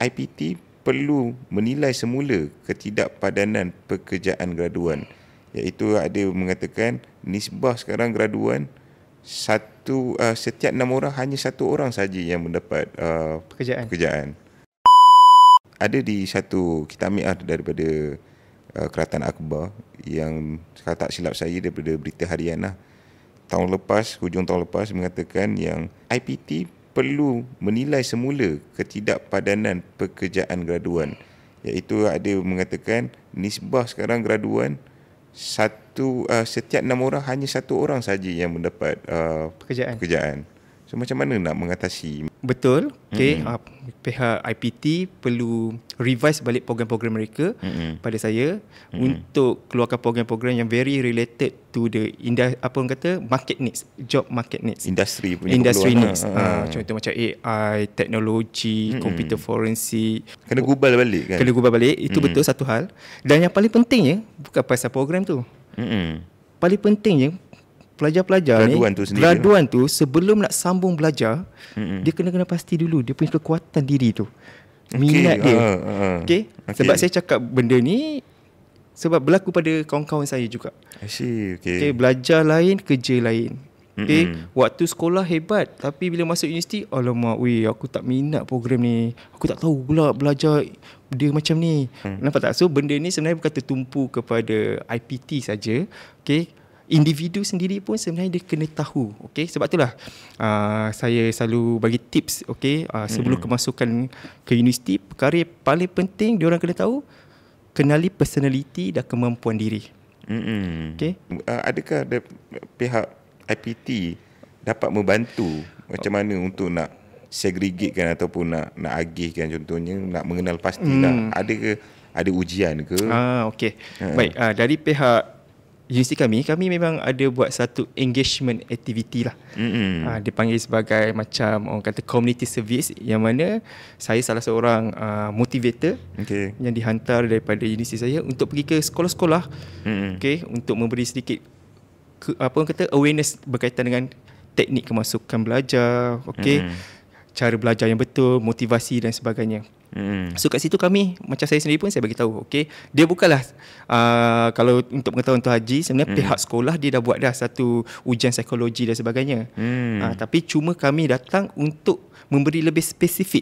IPT perlu menilai semula ketidakpadanan pekerjaan graduan, iaitu ada mengatakan nisbah sekarang graduan setiap 6 orang hanya 1 orang saja yang mendapat pekerjaan. Ada di satu kitab daripada Kerajaan Akbar yang kalau tak silap saya daripada Berita Harian hujung tahun lepas mengatakan yang IPT perlu menilai semula ketidakpadanan pekerjaan graduan, iaitu ada mengatakan nisbah sekarang graduan setiap 6 orang hanya 1 orang saja yang mendapat pekerjaan. So macam mana nak mengatasi? Betul. Okay. Pihak IPT perlu revise balik program-program mereka pada saya untuk keluarkan program-program yang very related to the market needs, job market needs. Industri punya industry needs. Contoh macam AI, teknologi, computer forensik. Kena gubal balik kan? Kena gubal balik. Itu betul satu hal. Dan yang paling pentingnya bukan pasal program tu. Paling pentingnya pelajar-pelajar graduan tu sebelum nak sambung belajar, dia kena pasti dulu dia punya kekuatan diri tu, minat dia. Okay? Sebab saya cakap benda ni sebab berlaku pada kawan-kawan saya juga. Okay, belajar lain, kerja lain. Okay, waktu sekolah hebat, tapi bila masuk universiti, alamak, aku tak minat program ni, aku tak tahu pula belajar dia macam ni. Nampak tak? So benda ni sebenarnya bukan tertumpu kepada IPT saja. Okay, individu sendiri pun sebenarnya dia kena tahu. Okay, sebab itulah saya selalu bagi tips. Okay, sebelum kemasukan ke universiti, perkara yang paling penting diorang kena tahu, kenali personality dan kemampuan diri. Okay. Adakah pihak IPT dapat membantu macam mana untuk nak segregatekan ataupun nak agihkan, contohnya nak mengenal pastilah ada ujian ke? Okay. Baik, dari pihak universiti kami memang ada buat satu engagement activity lah. Dipanggil sebagai macam orang kata community service, yang mana saya salah seorang motivator yang dihantar daripada universiti saya untuk pergi ke sekolah-sekolah, untuk memberi sedikit awareness berkaitan dengan teknik kemasukan belajar, cara belajar yang betul, motivasi dan sebagainya. So kat situ kami, macam saya sendiri pun saya bagi tahu, dia bukanlah kalau untuk pengetahuan Tuan Haji, sebenarnya pihak sekolah dia dah buat dah satu ujian psikologi dan sebagainya. Tapi cuma kami datang untuk memberi lebih spesifik